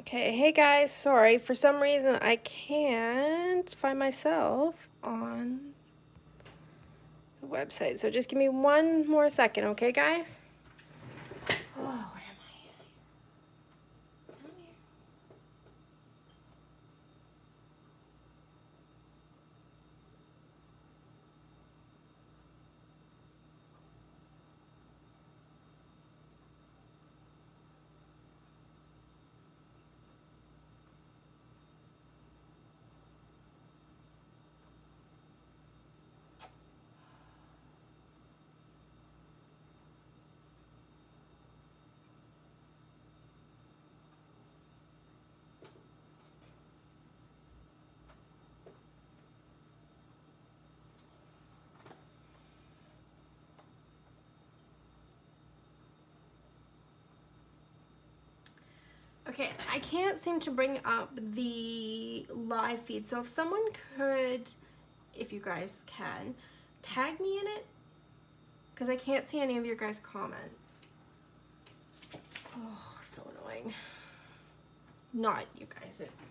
Okay, hey guys, sorry, for some reason I can't find myself on the website, so just give me one more second, okay guys? Oh, where am I? Down here. Okay, I can't seem to bring up the live feed, so if someone could, if you guys can, tag me in it, because I can't see any of your guys' comments. Oh, so annoying. Not you guys, it's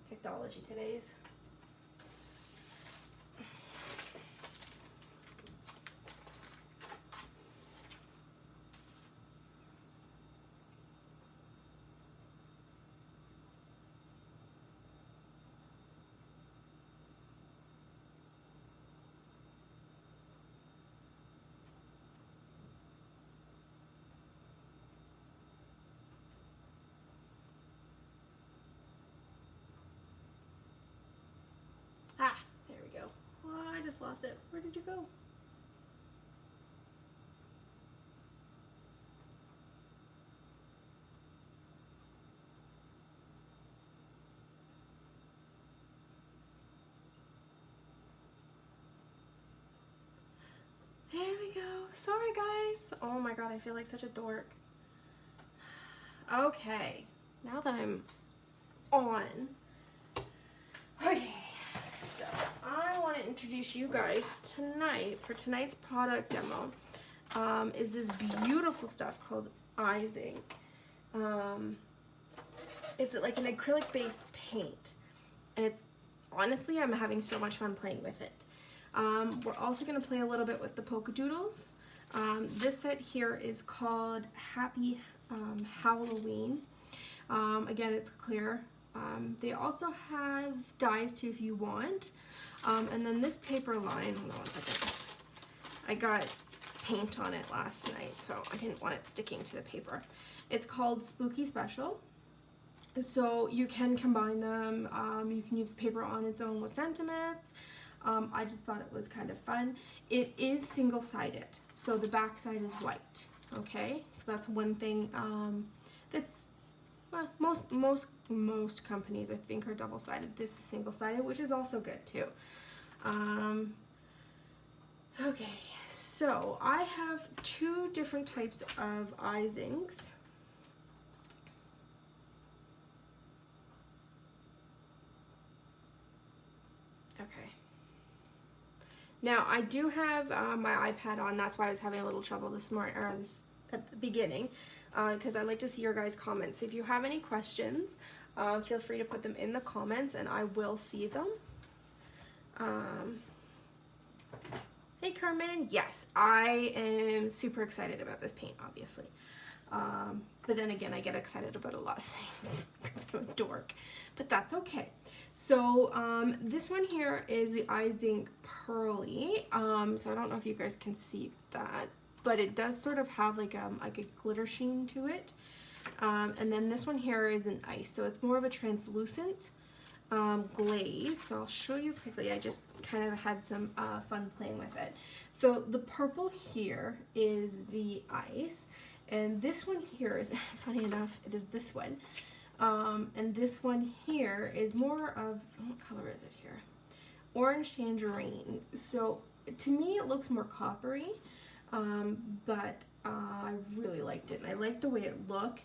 technology today's. Ah, there we go. Oh, I just lost it. Where did you go? There we go. Sorry guys. Oh my god, I feel like such a dork. Okay, now that I'm on. Okay, so I want to introduce you guys tonight for tonight's product demo. Is this beautiful stuff called Izink. It's like an acrylic based paint, and it's honestly, I'm having so much fun playing with it. We're also going to play a little bit with the polka doodles. This set here is called Happy Halloween. Again, it's clear. They also have dies too if you want. And then this paper line, hold on one second. I got paint on it last night, so I didn't want it sticking to the paper. It's called Spooky Special. So you can combine them. You can use the paper on its own with sentiments. I just thought it was kind of fun. It is single-sided, so the back side is white. Okay, so that's one thing that's most companies I think are double-sided. This is single-sided, which is also good too. Okay, so I have two different types of Izinks. Okay. Now I do have my iPad on. That's why I was having a little trouble this morning, or this at the beginning, because I like to see your guys' comments. So if you have any questions, feel free to put them in the comments, and I will see them. Hey Carmen, yes, I am super excited about this paint, obviously. But then again, I get excited about a lot of things because I'm a dork, but that's okay. So this one here is the Izink Pearly. So I don't know if you guys can see that, but it does sort of have like a glitter sheen to it. And then this one here is an ice, so it's more of a translucent glaze. So I'll show you quickly. I just kind of had some fun playing with it. So the purple here is the ice. And this one here is, funny enough, it is this one. And this one here is more of, what color is it here? Orange tangerine. So to me it looks more coppery, but I really liked it. And I liked the way it looked.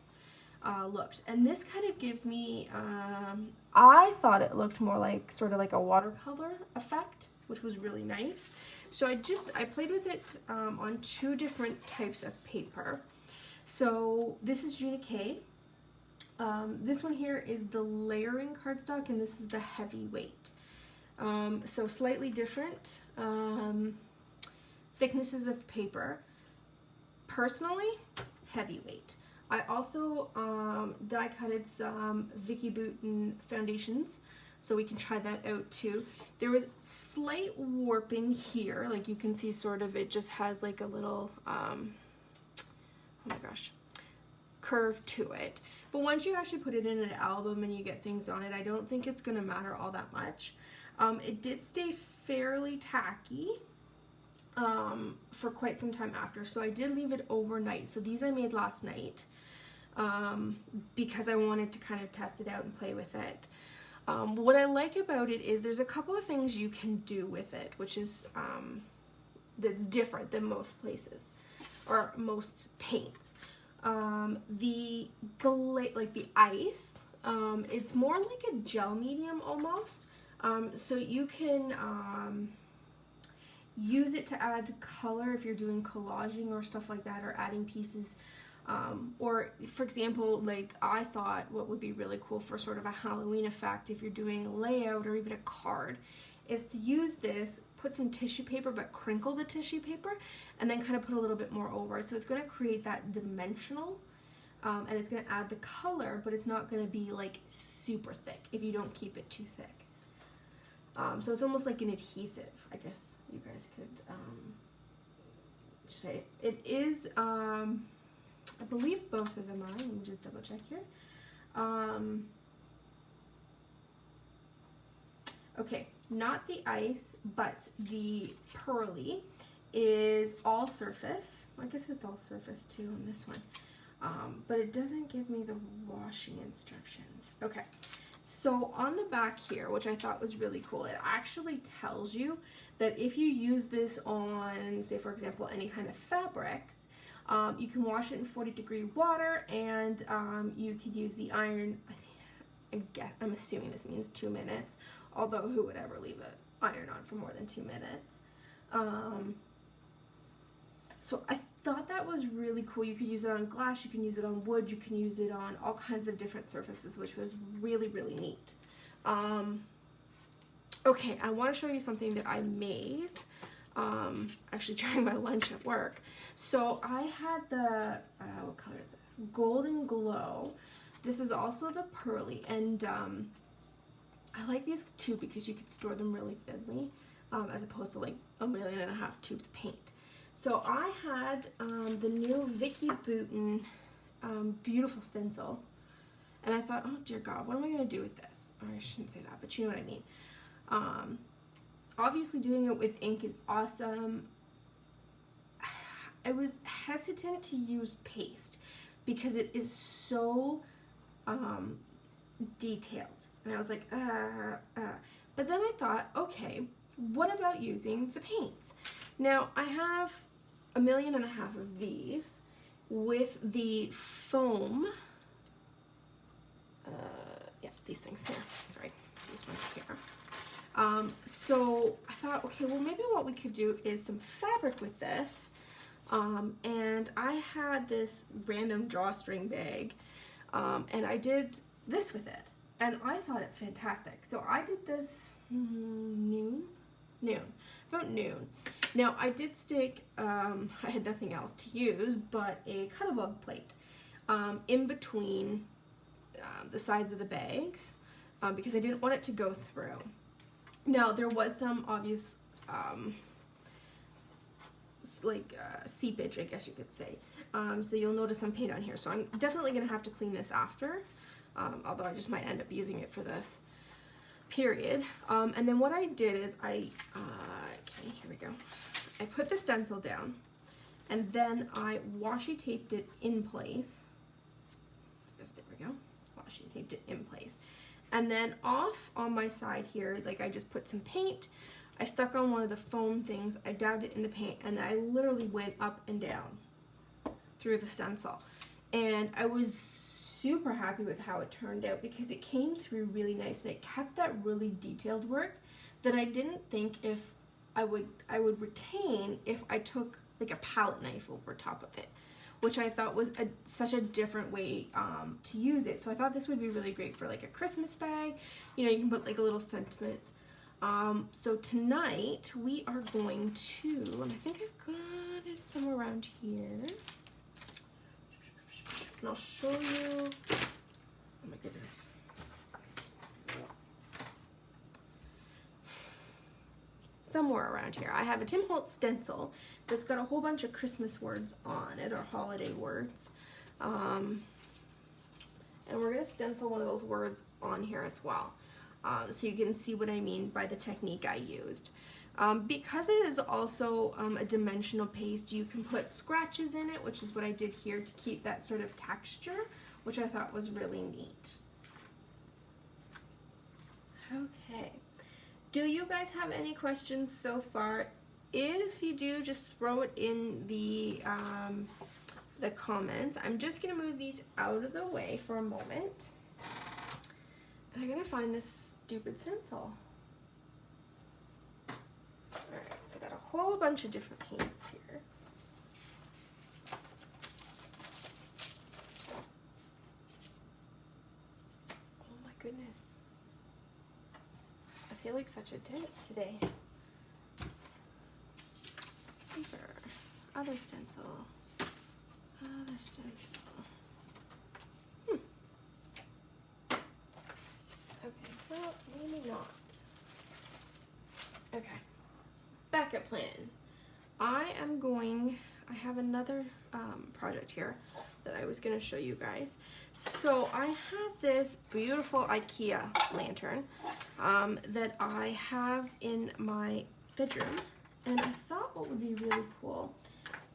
And this kind of gives me, I thought it looked more like, sort of like a watercolor effect, which was really nice. So I played with it on two different types of paper. So this is Unique. This one here is the layering cardstock, and this is the heavyweight. So slightly different thicknesses of paper. Personally, heavyweight. I also die cutted some Vicky Bouton foundations, so we can try that out too. There was slight warping here, like you can see sort of it just has like a little, oh my gosh, curve to it. But once you actually put it in an album and you get things on it, I don't think it's going to matter all that much. It did stay fairly tacky for quite some time after, so I did leave it overnight. So these I made last night because I wanted to kind of test it out and play with it. What I like about it is there's a couple of things you can do with it, which is that's different than most places or most paints. The ice, it's more like a gel medium almost. So you can use it to add color if you're doing collaging or stuff like that, or adding pieces. Or for example, like I thought what would be really cool for sort of a Halloween effect if you're doing a layout or even a card is to use this, put some tissue paper but crinkle the tissue paper and then kind of put a little bit more over. So it's going to create that dimensional and it's going to add the color, but it's not going to be like super thick if you don't keep it too thick. So it's almost like an adhesive, I guess you guys could say. It is, I believe both of them are. Let me just double check here. Okay, not the ice, but the pearly is all surface. I guess it's all surface too on this one. But it doesn't give me the washing instructions. Okay, so on the back here, which I thought was really cool, it actually tells you that if you use this on, say for example, any kind of fabrics, you can wash it in 40-degree water, and you could use the iron. I'm assuming this means 2 minutes, although who would ever leave an iron on for more than 2 minutes? So I thought that was really cool. You could use it on glass, you can use it on wood, you can use it on all kinds of different surfaces, which was really, really neat. Okay, I want to show you something that I made actually during my lunch at work. So I had the, what color is this? Golden Glow. This is also the pearly, and I like these too because you could store them really thinly as opposed to like 1.5 million tubes of paint. So I had the new Vicky Bouton beautiful stencil, and I thought, oh dear God, what am I going to do with this? Or I shouldn't say that, but you know what I mean. Obviously doing it with ink is awesome. I was hesitant to use paste because it is so detailed, and I was like, but then I thought, okay, what about using the paints? Now I have 1.5 million of these with the foam. Yeah, these things here. Sorry, these ones here. So I thought, okay, well maybe what we could do is some fabric with this. And I had this random drawstring bag, and I did this with it, and I thought it's fantastic. So I did this about noon. Now I did stick, I had nothing else to use but a Cut-A-Bug plate in between the sides of the bags because I didn't want it to go through. Now there was some obvious seepage, I guess you could say. So you'll notice some paint on here. So I'm definitely going to have to clean this after, although I just might end up using it for this period. And then what I did is okay, here we go. I put the stencil down, and then I washi taped it in place. Yes, there we go. Washi taped it in place. And then off on my side here, like I just put some paint. I stuck on one of the foam things, I dabbed it in the paint, and then I literally went up and down through the stencil. And I was super happy with how it turned out because it came through really nice, and it kept that really detailed work that I didn't think if I would retain if I took like a palette knife over top of it, which I thought was such a different way to use it. So I thought this would be really great for like a Christmas bag. You know, you can put like a little sentiment. So tonight we are going to, and I think I've got it somewhere around here. And I'll show you, oh my goodness. Somewhere around here. I have a Holtz Stencil that's got a whole bunch of Christmas words on it, or holiday words. And we're going to stencil one of those words on here as well. So you can see what I mean by the technique I used. Because it is also a dimensional paste, you can put scratches in it, which is what I did here to keep that sort of texture, which I thought was really neat. Okay. Do you guys have any questions so far? If you do, just throw it in the comments. I'm just going to move these out of the way for a moment. And I'm going to find this stupid stencil. Alright, so I got a whole bunch of different paints here. Oh my goodness. I feel like such a dance today. Paper. Other stencil. Other stencil. Okay, well, maybe not. Okay. Backup plan. I have another project here that I was going to show you guys. So I have this beautiful IKEA lantern that I have in my bedroom, and I thought what would be really cool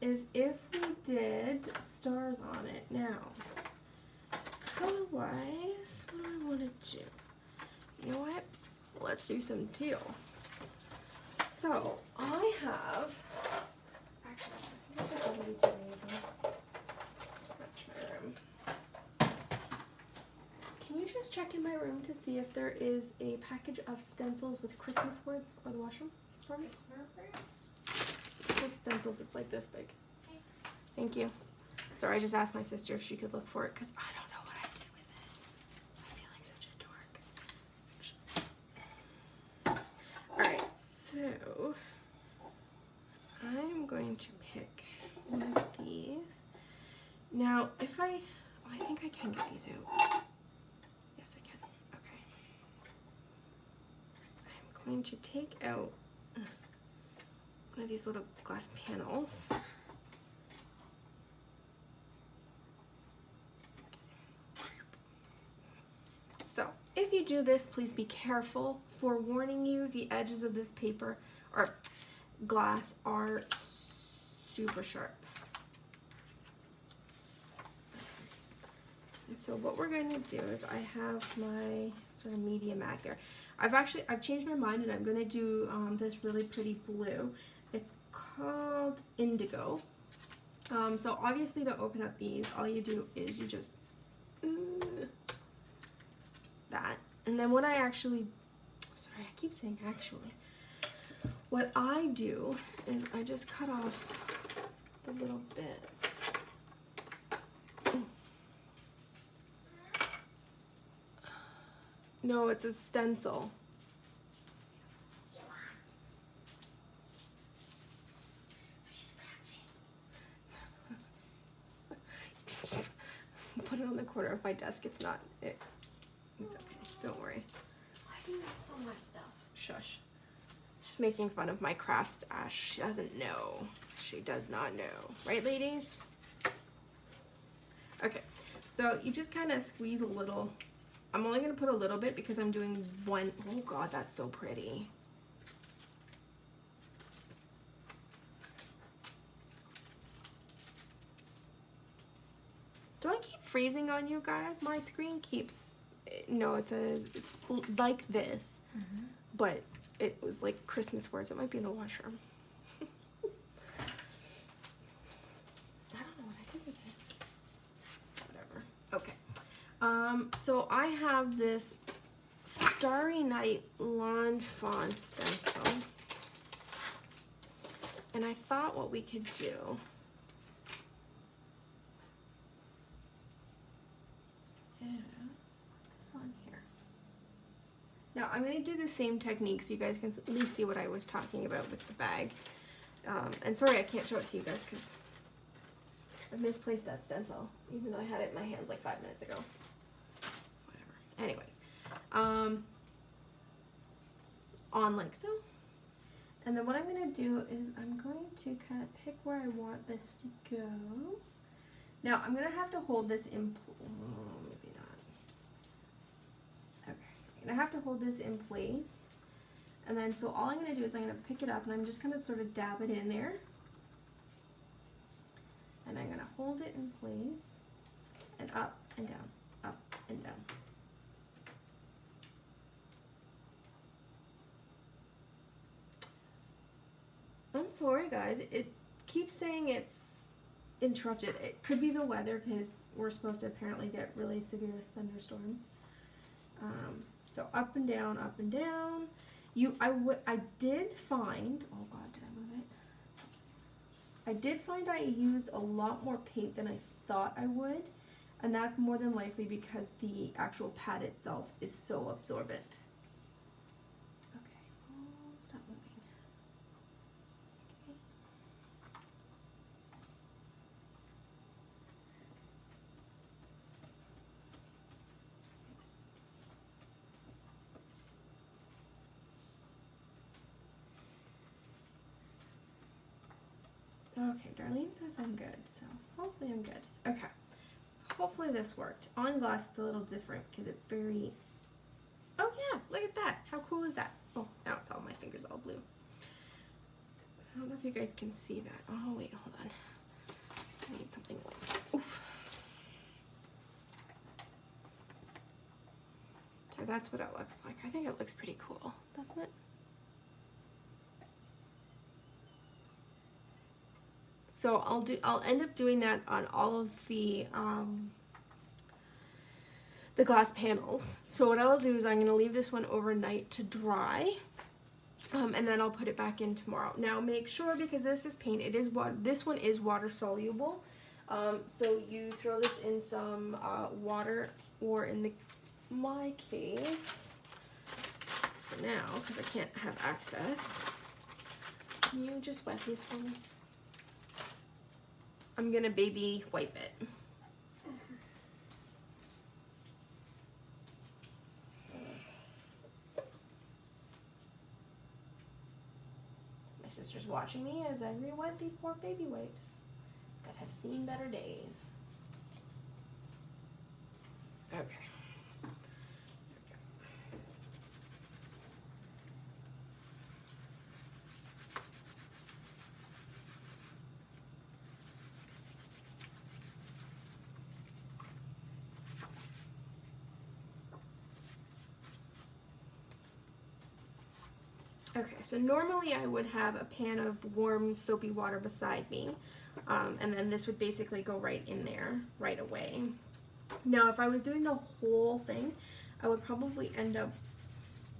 is if we did stars on it. Now, color-wise, what do I want to do? You know what? Let's do some teal. So I have, actually, I think I already my room. Can you just check in my room to see if there is a package of stencils with Christmas words or the washroom for me? It's like stencils, it's like this big. Thank you. Sorry, I just asked my sister if she could look for it because I don't know what I did with it. I feel like such a dork. Alright, so I'm going to pick one of these. Now, if I think I can get these out. Yes, I can. Okay. I'm going to take out one of these little glass panels. So, if you do this, please be careful. Forewarning you, the edges of this paper or glass are super sharp. And so what we're going to do is I have my sort of medium mat here. I've changed my mind and I'm going to do this really pretty blue. It's called Indigo. So obviously to open up these, all you do is you just that. And then what I actually, sorry, I keep saying actually. What I do is I just cut off the little bits. No, it's a stencil. Put it on the corner of my desk. It's not it. It's okay. Don't worry. Why do you have so much stuff? Shush. She's making fun of my craft stash. She doesn't know. She does not know. Right, ladies? Okay. So you just kind of squeeze a little. I'm only going to put a little bit because I'm doing one. Oh, God, that's so pretty. Do I keep freezing on you guys? My screen keeps, no, it's like this, but it was like Christmas words. It might be in the washroom. I don't know what I did with it. Whatever. Okay. So I have this Starry Night Lawn Fawn stencil, and I thought what we could do Now I'm going to do the same technique so you guys can at least see what I was talking about with the bag. And sorry I can't show it to you guys because I misplaced that stencil, even though I had it in my hands like 5 minutes ago. Whatever. Anyways. On like so. And then what I'm going to do is I'm going to kind of pick where I want this to go. Now I'm going to have to hold this in, maybe not. Okay, I'm going to have to hold this in place. And then so all I'm going to do is I'm going to pick it up and I'm just going to sort of dab it in there. And I'm going to hold it in place and up and down, up and down. I'm sorry guys, it keeps saying it's interrupted. It could be the weather because we're supposed to apparently get really severe thunderstorms. So up and down, up and down. I did find, oh god, did I move it? I did find I used a lot more paint than I thought I would, and that's more than likely because the actual pad itself is so absorbent. Okay, oh, stop moving. Okay, Darlene says I'm good, so hopefully I'm good. Okay, so hopefully this worked. On glass it's a little different because it's very, oh yeah, look at that. How cool is that? Oh, now it's all, my fingers all blue. So I don't know if you guys can see that. Oh wait, hold on. I need something, oof. So that's what it looks like. I think it looks pretty cool, doesn't it? So I'll end up doing that on all of the glass panels. So what I'll do is I'm going to leave this one overnight to dry, and then I'll put it back in tomorrow. Now make sure, because this is paint, this one is water soluble. So you throw this in some water, or in my case, for now, because I can't have access. Can you just wet these for me? I'm gonna baby wipe it. My sister's watching me as I re-wet these poor baby wipes that have seen better days. Okay. Okay, so normally I would have a pan of warm soapy water beside me, and then this would basically go right in there right away. Now if I was doing the whole thing, I would probably end up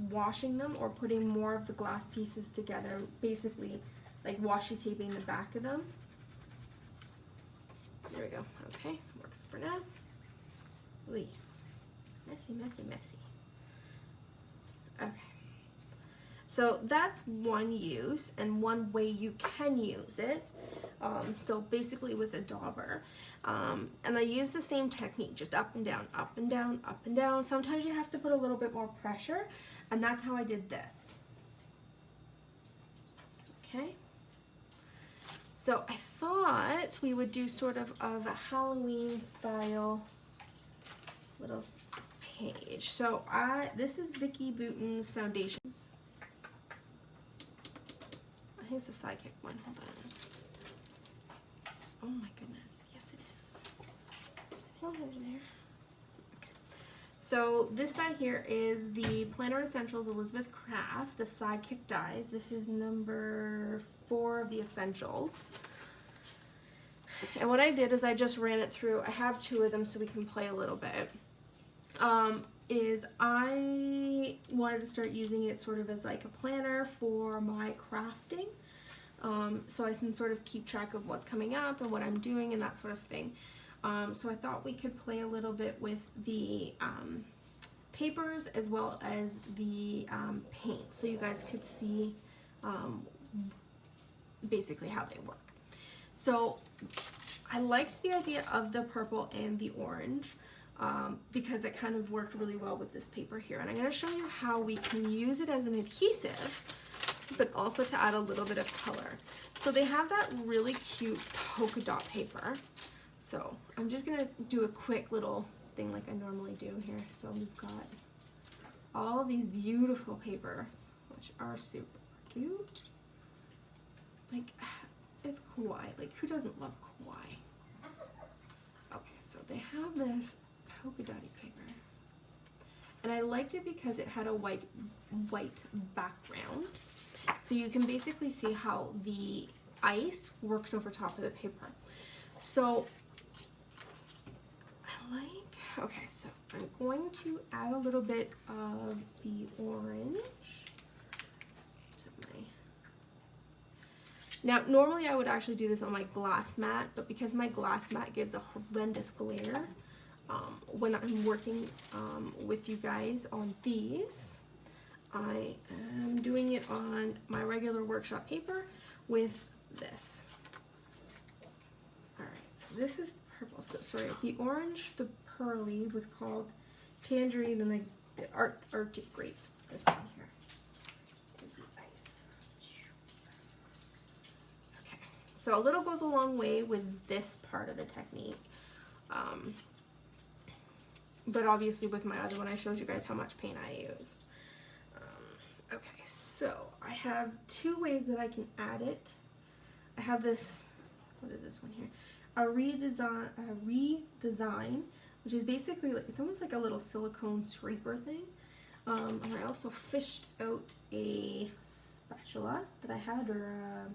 washing them or putting more of the glass pieces together, basically like washi taping the back of them. There we go. Okay, works for now. Ooh, messy, messy, messy. Okay. So that's one use and one way you can use it. So basically with a dauber. And I use the same technique, just up and down, up and down, up and down. Sometimes you have to put a little bit more pressure, and that's how I did this. Okay. So I thought we would do sort of a Halloween style little page. So this is Vicki Bouton's foundations. I think it's the sidekick one. Hold on. Oh my goodness. Yes, it is. Hold on there. Okay. So this die here is the Planner Essentials Elizabeth Craft, the sidekick dies. This is number 4 of the Essentials. And what I did is I just ran it through. I have 2 of them so we can play a little bit. Is I wanted to start using it sort of as like a planner for my crafting, so I can sort of keep track of what's coming up and what I'm doing and that sort of thing. So I thought we could play a little bit with the papers as well as the paint, so you guys could see basically how they work. So I liked the idea of the purple and the orange because it kind of worked really well with this paper here. And I'm going to show you how we can use it as an adhesive, but also to add a little bit of color. So they have that really cute polka dot paper. So I'm just going to do a quick little thing like I normally do here. So we've got all of these beautiful papers, which are super cute. Like, it's kawaii. Like, who doesn't love kawaii? Okay, so they have this polka dotty paper. And I liked it because it had a white background. So you can basically see how the ice works over top of the paper. So, I like, okay, so I'm going to add a little bit of the orange. Now, normally I would actually do this on my glass mat, but because my glass mat gives a horrendous glare when I'm working with you guys on these, I am doing it on my regular workshop paper with this. Alright, so this is purple. So, sorry, the orange, the pearly, was called tangerine, and the Arctic grape, this one here. So a little goes a long way with this part of the technique. But obviously with my other one, I showed you guys how much paint I used. Okay, so I have two ways that I can add it. I have this, what is this one here? A redesign, which is basically, like, it's almost like a little silicone scraper thing. And I also fished out a spatula that I had, or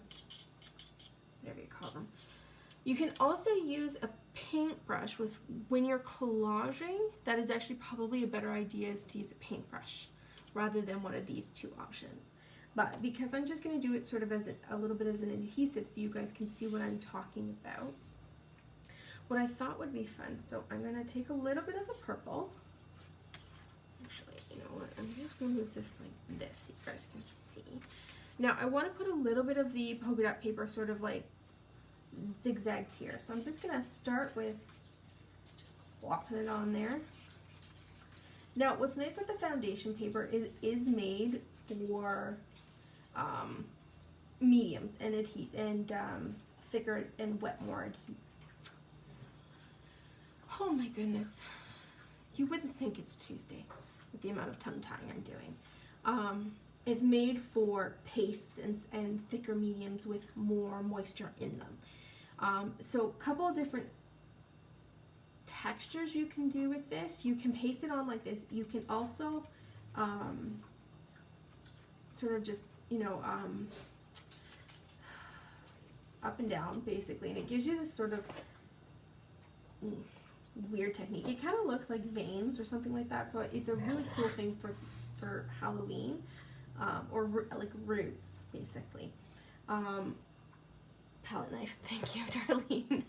whatever you call them. You can also use a paintbrush when you're collaging. That is actually probably a better idea, is to use a paintbrush rather than one of these two options. But because I'm just going to do it sort of as a little bit as an adhesive so you guys can see what I'm talking about, what I thought would be fun, so I'm going to take a little bit of the purple. Actually, you know what, I'm just going to move this like this so you guys can see. Now, I want to put a little bit of the polka dot paper sort of like zigzagged here. So I'm just going to start with just plopping it on there. Now, what's nice with the foundation paper is made for mediums and thicker and wet more adhesive. Oh my goodness. You wouldn't think it's Tuesday with the amount of tongue tying I'm doing. It's made for pastes and thicker mediums with more moisture in them. So a couple of different textures you can do with this. You can paste it on like this. You can also sort of just, you know, up and down basically, and it gives you this sort of weird technique. It kind of looks like veins or something like that, so it's a really cool thing for Halloween. Or like roots, basically. Palette knife, thank you, Darlene.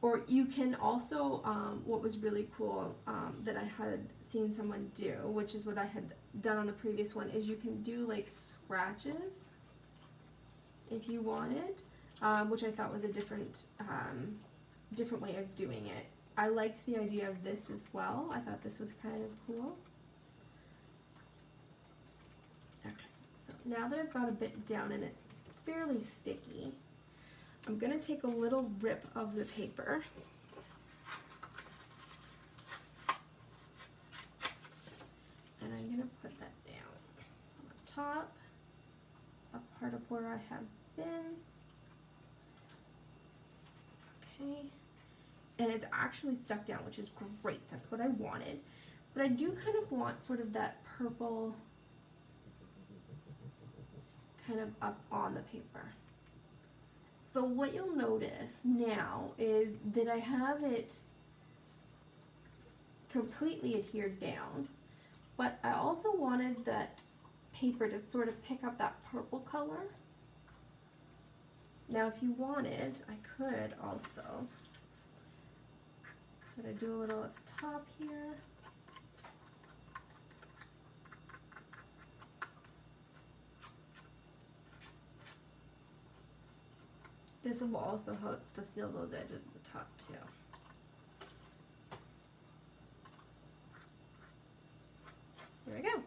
Or you can also, what was really cool that I had seen someone do, which is what I had done on the previous one, is you can do like scratches if you wanted, which I thought was a different way of doing it. I liked the idea of this as well. I thought this was kind of cool. Okay, so now that I've got a bit down and it's fairly sticky, I'm going to take a little rip of the paper. And I'm going to put that down on the top, a part of where I have been. Okay. And it's actually stuck down, which is great. That's what I wanted. But I do kind of want sort of that purple kind of up on the paper. So what you'll notice now is that I have it completely adhered down, but I also wanted that paper to sort of pick up that purple color. Now if you wanted, I could also So I do a little at the top here. This will also help to seal those edges at the top too. There we go.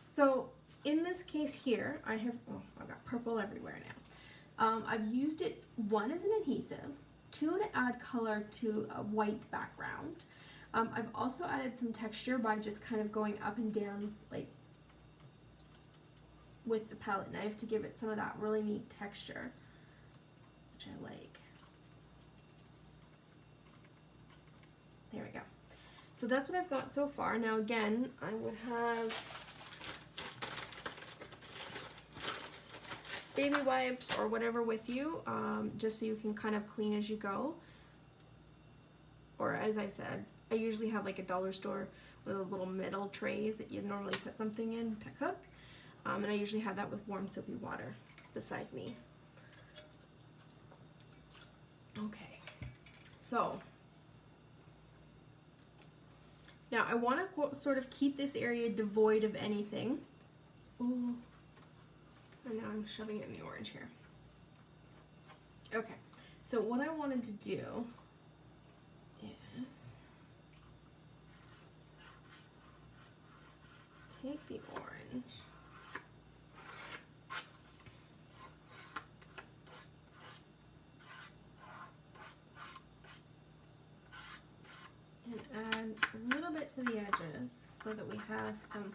So in this case here, I have, oh, I've got purple everywhere now. I've used it, one as an adhesive, two to add color to a white background. I've also added some texture by just kind of going up and down like with the palette knife to give it some of that really neat texture, which I like. There we go. So that's what I've got so far. Now again, I would have baby wipes or whatever with you, just so you can kind of clean as you go. Or as I said, I usually have like a dollar store, one of those little metal trays that you'd normally put something in to cook. And I usually have that with warm soapy water beside me. Okay, so now I want to sort of keep this area devoid of anything. Ooh. And now I'm shoving it in the orange here. Okay, so what I wanted to do is take the orange and add a little bit to the edges so that we have some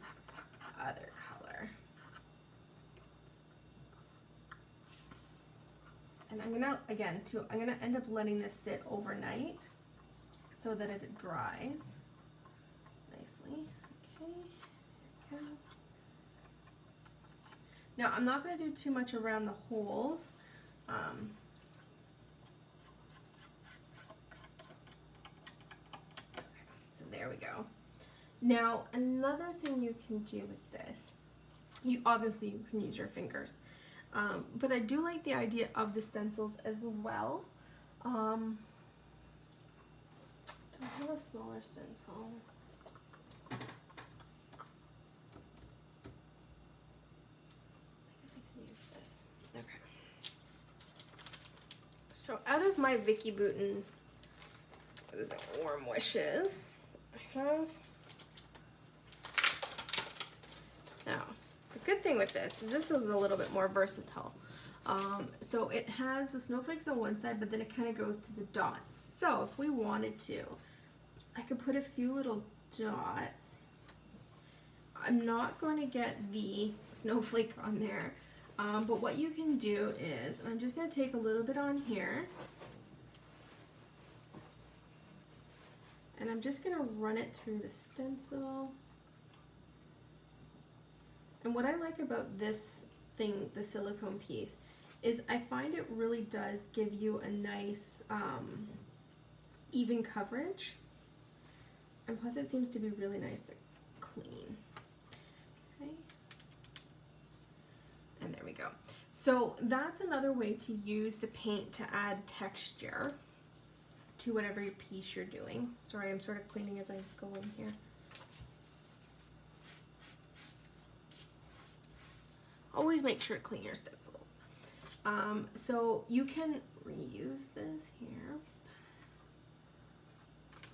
other color. And I'm gonna, again, I'm gonna end up letting this sit overnight so that it dries nicely. Okay, there we go. Now I'm not gonna do too much around the holes. So there we go. Now another thing you can do with this, you can use your fingers. But I do like the idea of the stencils as well. I have a smaller stencil. I guess I can use this. Okay. So out of my Vicky Bouton, what is it, Warm Wishes, I have, now, the good thing with this is a little bit more versatile. So it has the snowflakes on one side, but then it kind of goes to the dots. So if we wanted to, I could put a few little dots. I'm not going to get the snowflake on there, but what you can do is, and I'm just going to take a little bit on here, and I'm just going to run it through the stencil. And what I like about this thing, the silicone piece, is I find it really does give you a nice even coverage. And plus it seems to be really nice to clean. Okay. And there we go. So that's another way to use the paint to add texture to whatever piece you're doing. Sorry, I'm sort of cleaning as I go in here. Always make sure to clean your stencils. So you can reuse this here.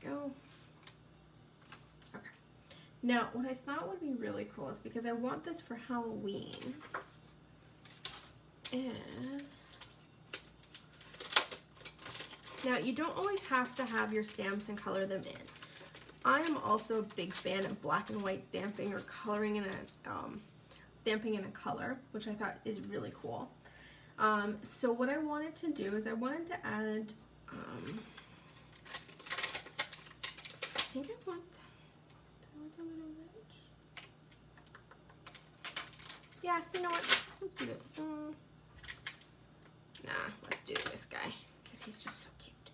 Go. Okay. Now, what I thought would be really cool is, because I want this for Halloween, is, now you don't always have to have your stamps and color them in. I am also a big fan of black and white stamping or coloring in a stamping in a color, which I thought is really cool. So what I wanted to do is I wanted to add, I think I want a little bit. Yeah, you know what? Let's do it. Nah, let's do this guy because he's just so cute.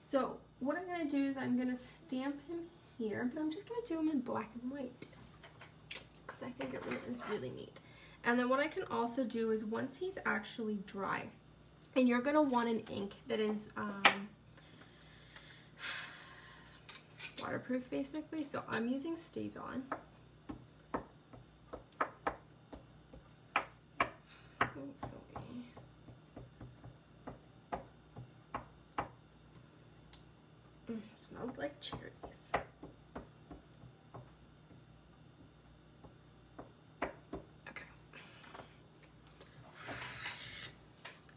So what I'm going to do is I'm going to stamp him here, but I'm just going to do him in black and white, I think it is really neat. And then what I can also do is, once he's actually dry, and you're going to want an ink that is waterproof basically, so I'm using Stays On. Smells like cherries. Okay.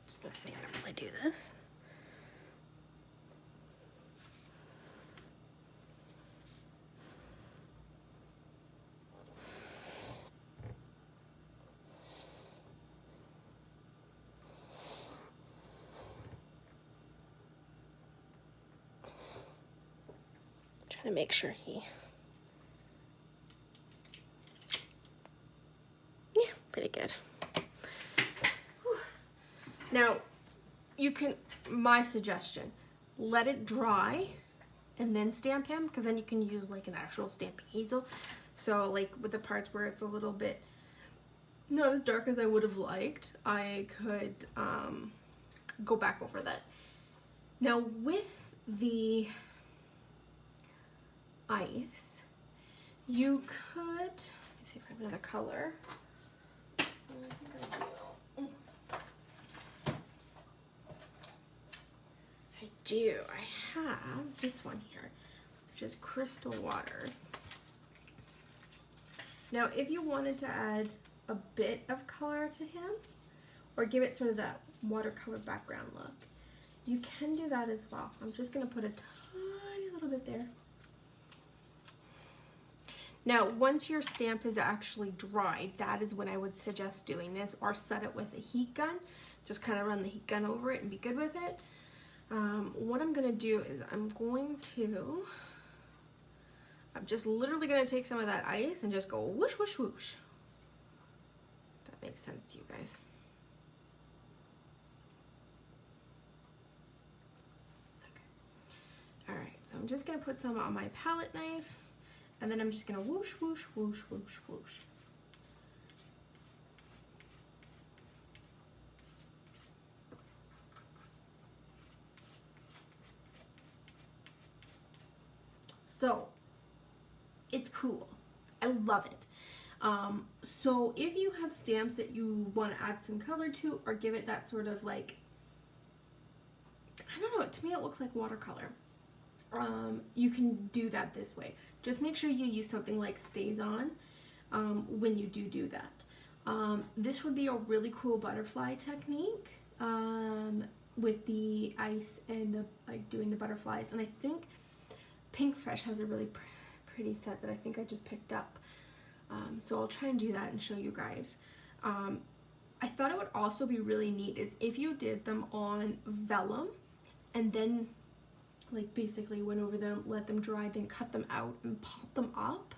Just gonna stand up while I do this. To make sure yeah, pretty good. Whew. Now, you can, my suggestion, let it dry and then stamp him, because then you can use like an actual stamping easel. So like with the parts where it's a little bit not as dark as I would have liked, I could go back over that. Now with the ice, you could, let me see if I have another color. I think I do. I have this one here, which is Crystal Waters. Now, if you wanted to add a bit of color to him, or give it sort of that watercolor background look, you can do that as well. I'm just going to put a tiny little bit there. Now, once your stamp is actually dried, that is when I would suggest doing this, or set it with a heat gun. Just kind of run the heat gun over it and be good with it. What I'm going to do is I'm just literally going to take some of that ice and just go whoosh, whoosh, whoosh. If that makes sense to you guys. Okay. Alright, so I'm just going to put some on my palette knife. And then I'm just gonna whoosh, whoosh, whoosh, whoosh, whoosh. So, it's cool. I love it. So if you have stamps that you want to add some color to, or give it that sort of like, I don't know, to me it looks like watercolor. You can do that this way. Just make sure you use something like Stays On when you do that. This would be a really cool butterfly technique with the ice and like doing the butterflies. And I think Pink Fresh has a really pretty set that I think I just picked up. So I'll try and do that and show you guys. I thought it would also be really neat is if you did them on vellum and then like basically went over them, let them dry, then cut them out and pop them up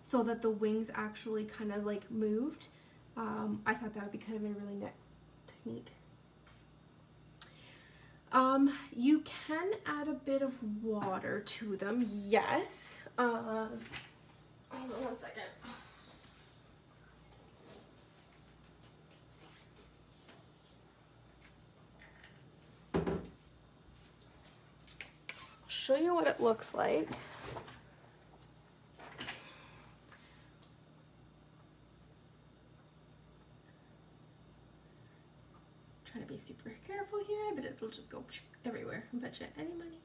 so that the wings actually kind of like moved. I thought that would be kind of a really neat technique. You can add a bit of water to them, yes. Hold on 1 second. Show you what it looks like. Trying to be super careful here, but it'll just go everywhere. I bet you any money.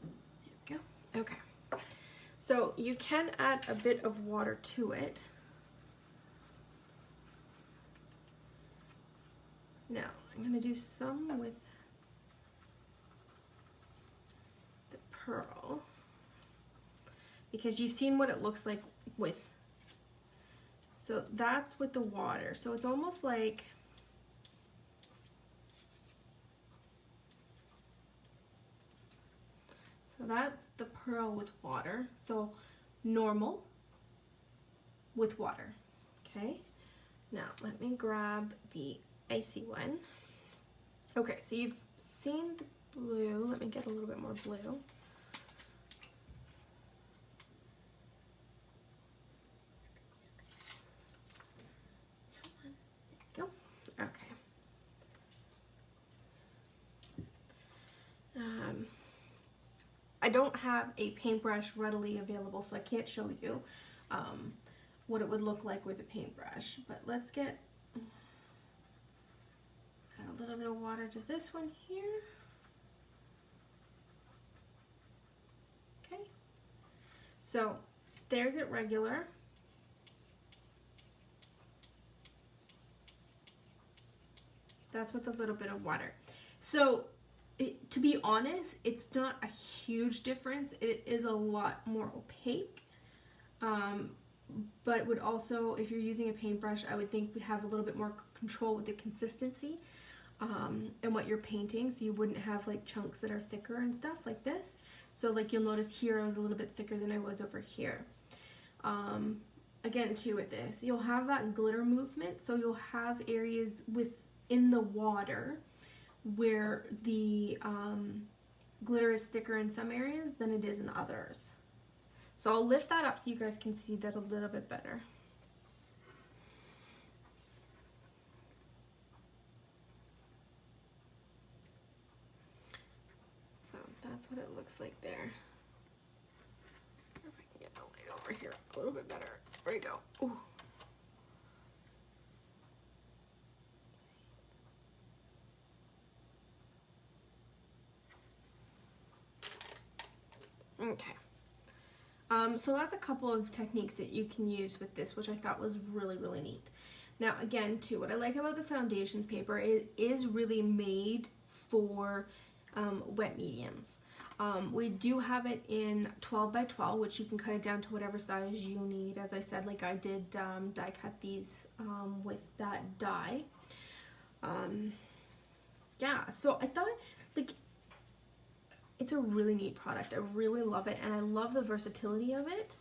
There we go. Okay. So you can add a bit of water to it. Now I'm going to do some with pearl, because you've seen what it looks like with, so that's with the water, so it's almost like so that's the pearl with water, so normal with water. Okay, now let me grab the icy one. Okay, so you've seen the blue, let me get a little bit more blue. I don't have a paintbrush readily available, so I can't show you what it would look like with a paintbrush. But let's add a little bit of water to this one here. Okay, so there's it regular. That's with a little bit of water. So to be honest, it's not a huge difference. It is a lot more opaque. But would also, if you're using a paintbrush, I would think would have a little bit more control with the consistency and what you're painting, so you wouldn't have like chunks that are thicker and stuff like this. So like you'll notice here I was a little bit thicker than I was over here. Again too with this, you'll have that glitter movement, so you'll have areas within the water where the glitter is thicker in some areas than it is in others. So I'll lift that up so you guys can see that a little bit better. So that's what it looks like there. If I can get the light over here a little bit better. There we go. Ooh. Okay. So that's a couple of techniques that you can use with this, which I thought was really, really neat. Now, again, too, what I like about the foundations paper is really made for wet mediums. We do have it in 12 by 12, which you can cut it down to whatever size you need. As I said, like I did die cut these with that die. Yeah, so I thought, like, it's a really neat product. I really love it, and I love the versatility of it,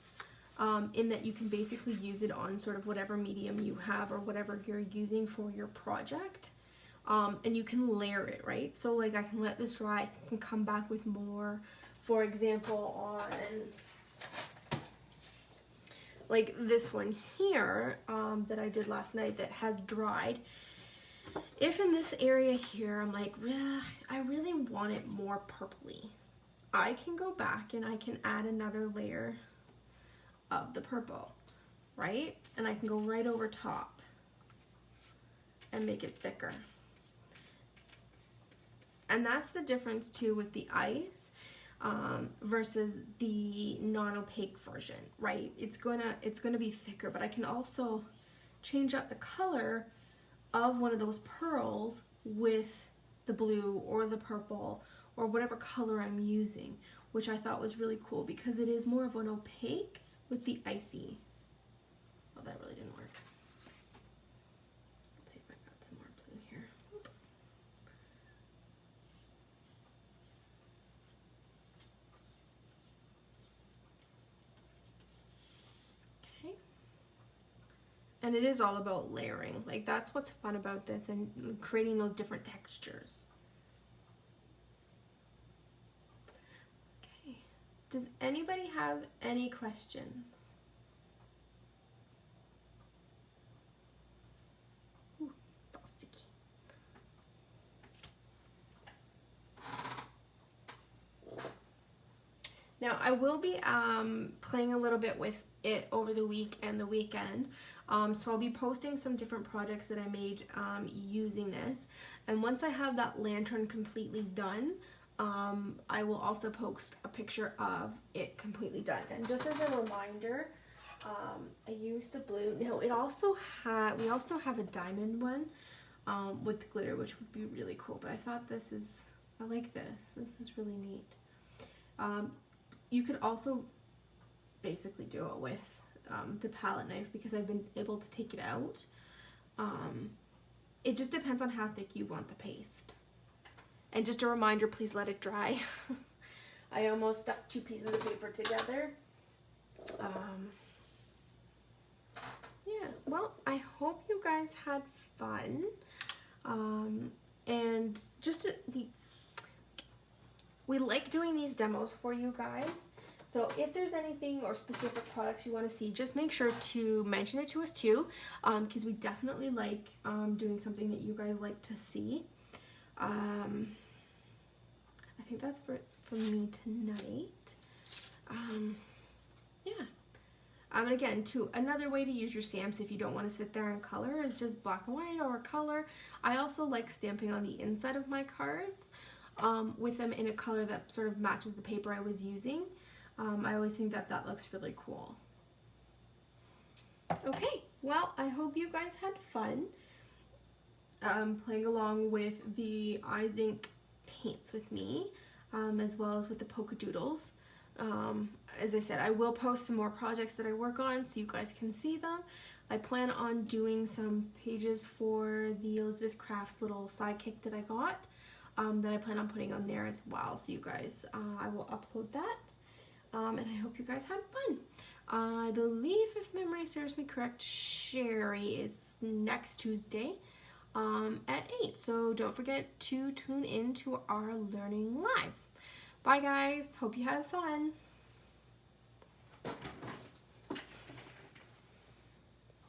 in that you can basically use it on sort of whatever medium you have or whatever you're using for your project, and you can layer it, right? So like I can let this dry, I can come back with more. For example, on like this one here that I did last night that has dried. If in this area here, I'm like, I really want it more purpley, I can go back and I can add another layer of the purple, right? And I can go right over top and make it thicker. And that's the difference too with the ice versus the non-opaque version, right? It's gonna be thicker, but I can also change up the color of one of those pearls with the blue or the purple or whatever color I'm using, which I thought was really cool because it is more of an opaque with the icy. Oh, that really didn't work. Let's see if I got some more blue here. Oop. Okay. And it is all about layering. Like, that's what's fun about this, and creating those different textures. Okay. Does anybody have any questions? Ooh, it's all sticky. Now, I will be playing a little bit with it over the week and the weekend. So I'll be posting some different projects that I made using this. And once I have that lantern completely done, I will also post a picture of it completely done. And just as a reminder, I used the blue. Now we also have a diamond one with glitter, which would be really cool. But I thought I like this. This is really neat. You could also basically do it with the palette knife because I've been able to take it out. It just depends on how thick you want the paste. And just a reminder, please let it dry. I almost stuck 2 pieces of paper together. Yeah, well, I hope you guys had fun. And just we like doing these demos for you guys. So if there's anything or specific products you want to see, just make sure to mention it to us too, because we definitely like doing something that you guys like to see. I think that's for me tonight. Yeah. And again, another way to use your stamps if you don't want to sit there and color is just black and white or color. I also like stamping on the inside of my cards with them in a color that sort of matches the paper I was using. I always think that looks really cool. Okay, well, I hope you guys had fun playing along with the Izink paints with me, as well as with the polka doodles. As I said, I will post some more projects that I work on so you guys can see them. I plan on doing some pages for the Elizabeth Crafts little sidekick that I got, that I plan on putting on there as well. So you guys, I will upload that. And I hope you guys had fun. I believe, if memory serves me correct, Sherry is next Tuesday at 8. So don't forget to tune in to our Learning Live. Bye guys. Hope you had fun.